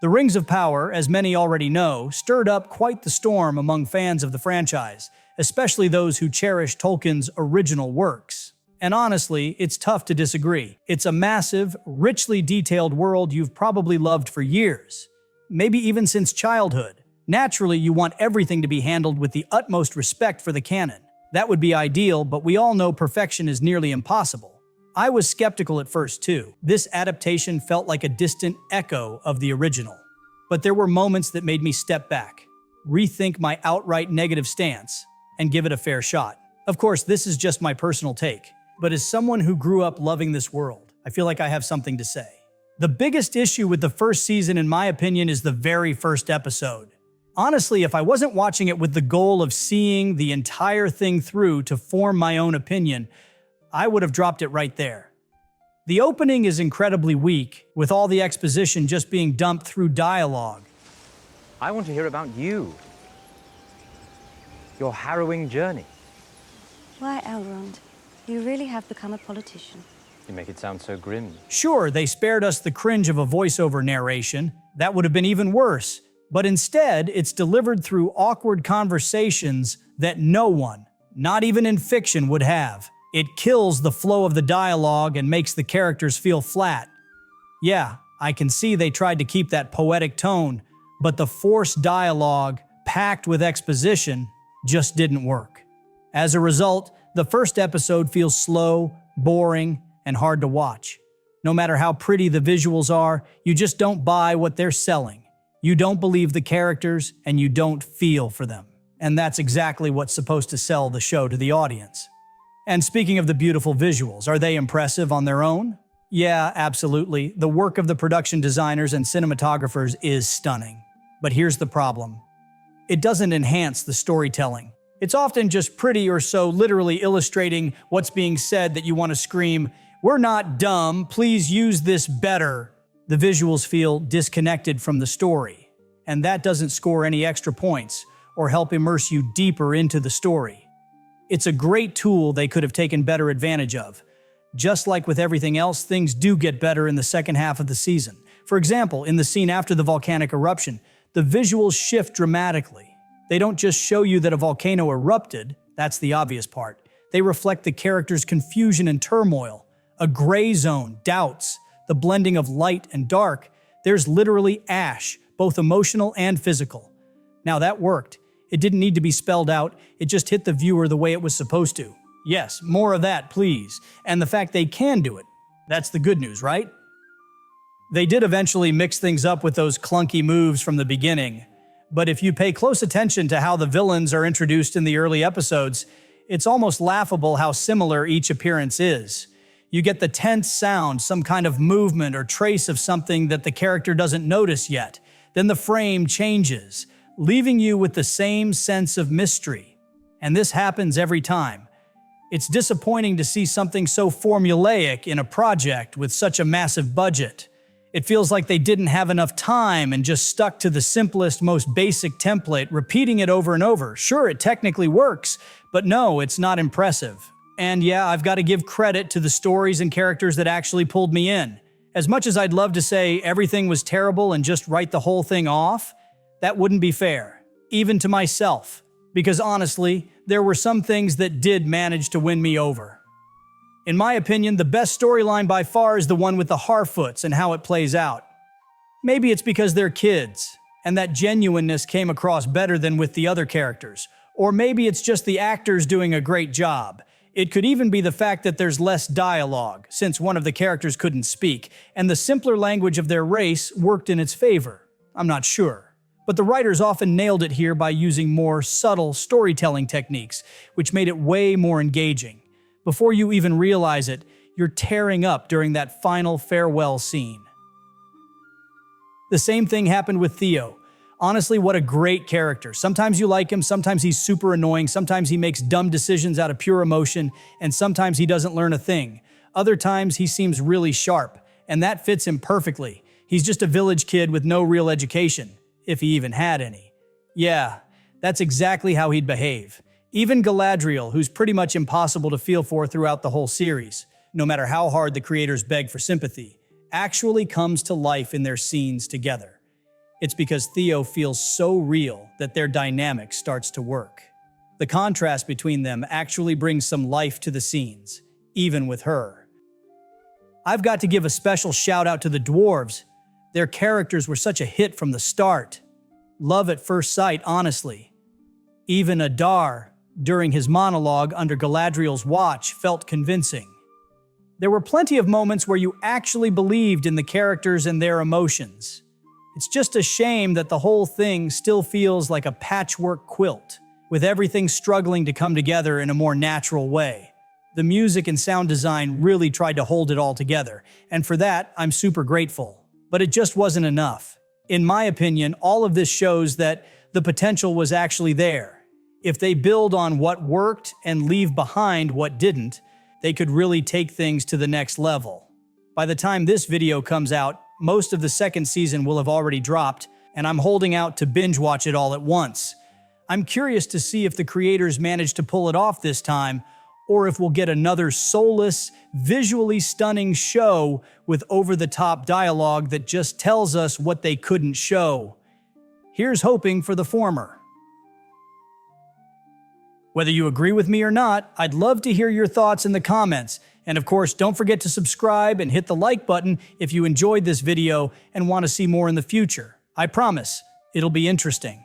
The Rings of Power, as many already know, stirred up quite the storm among fans of the franchise, especially those who cherish Tolkien's original works. And honestly, it's tough to disagree. It's a massive, richly detailed world you've probably loved for years, maybe even since childhood. Naturally, you want everything to be handled with the utmost respect for the canon. That would be ideal, but we all know perfection is nearly impossible. I was skeptical at first too. This adaptation felt like a distant echo of the original. But there were moments that made me step back, rethink my outright negative stance, and give it a fair shot. Of course, this is just my personal take, but as someone who grew up loving this world, I feel like I have something to say. The biggest issue with the first season, in my opinion, is the very first episode. Honestly, if I wasn't watching it with the goal of seeing the entire thing through to form my own opinion, I would have dropped it right there. The opening is incredibly weak, with all the exposition just being dumped through dialogue. I want to hear about you. Your harrowing journey. Why, Elrond? You really have become a politician. You make it sound so grim. Sure, they spared us the cringe of a voiceover narration. That would have been even worse. But instead, it's delivered through awkward conversations that no one, not even in fiction, would have. It kills the flow of the dialogue and makes the characters feel flat. Yeah, I can see they tried to keep that poetic tone, but the forced dialogue, packed with exposition, just didn't work. As a result, the first episode feels slow, boring, and hard to watch. No matter how pretty the visuals are, you just don't buy what they're selling. You don't believe the characters, and you don't feel for them. And that's exactly what's supposed to sell the show to the audience. And speaking of the beautiful visuals, are they impressive on their own? Yeah, absolutely. The work of the production designers and cinematographers is stunning. But here's the problem. It doesn't enhance the storytelling. It's often just pretty or so literally illustrating what's being said that you want to scream, "We're not dumb, please use this better." The visuals feel disconnected from the story, and that doesn't score any extra points or help immerse you deeper into the story. It's a great tool they could have taken better advantage of. Just like with everything else, things do get better in the second half of the season. For example, in the scene after the volcanic eruption, the visuals shift dramatically. They don't just show you that a volcano erupted, that's the obvious part. They reflect the characters' confusion and turmoil, a gray zone, doubts, the blending of light and dark. There's literally ash, both emotional and physical. Now that worked. It didn't need to be spelled out, it just hit the viewer the way it was supposed to. Yes, more of that, please. And the fact they can do it, that's the good news, right? They did eventually mix things up with those clunky moves from the beginning, but if you pay close attention to how the villains are introduced in the early episodes, it's almost laughable how similar each appearance is. You get the tense sound, some kind of movement or trace of something that the character doesn't notice yet. Then the frame changes, leaving you with the same sense of mystery. And this happens every time. It's disappointing to see something so formulaic in a project with such a massive budget. It feels like they didn't have enough time and just stuck to the simplest, most basic template, repeating it over and over. Sure, it technically works, but no, it's not impressive. And yeah, I've got to give credit to the stories and characters that actually pulled me in. As much as I'd love to say everything was terrible and just write the whole thing off, that wouldn't be fair, even to myself. Because honestly, there were some things that did manage to win me over. In my opinion, the best storyline by far is the one with the Harfoots and how it plays out. Maybe it's because they're kids, and that genuineness came across better than with the other characters. Or maybe it's just the actors doing a great job. It could even be the fact that there's less dialogue, since one of the characters couldn't speak, and the simpler language of their race worked in its favor. I'm not sure. But the writers often nailed it here by using more subtle storytelling techniques, which made it way more engaging. Before you even realize it, you're tearing up during that final farewell scene. The same thing happened with Theo. Honestly, what a great character. Sometimes you like him, sometimes he's super annoying, sometimes he makes dumb decisions out of pure emotion, and sometimes he doesn't learn a thing. Other times he seems really sharp, and that fits him perfectly. He's just a village kid with no real education, if he even had any. Yeah, that's exactly how he'd behave. Even Galadriel, who's pretty much impossible to feel for throughout the whole series, no matter how hard the creators beg for sympathy, actually comes to life in their scenes together. It's because Theo feels so real that their dynamic starts to work. The contrast between them actually brings some life to the scenes, even with her. I've got to give a special shout out to the dwarves. Their characters were such a hit from the start. Love at first sight, honestly. Even Adar, during his monologue under Galadriel's watch, felt convincing. There were plenty of moments where you actually believed in the characters and their emotions. It's just a shame that the whole thing still feels like a patchwork quilt, with everything struggling to come together in a more natural way. The music and sound design really tried to hold it all together, and for that, I'm super grateful. But it just wasn't enough. In my opinion, all of this shows that the potential was actually there. If they build on what worked and leave behind what didn't, they could really take things to the next level. By the time this video comes out, most of the second season will have already dropped, and I'm holding out to binge watch it all at once. I'm curious to see if the creators manage to pull it off this time, or if we'll get another soulless, visually stunning show with over-the-top dialogue that just tells us what they couldn't show. Here's hoping for the former. Whether you agree with me or not, I'd love to hear your thoughts in the comments. And of course, don't forget to subscribe and hit the like button if you enjoyed this video and want to see more in the future. I promise, it'll be interesting.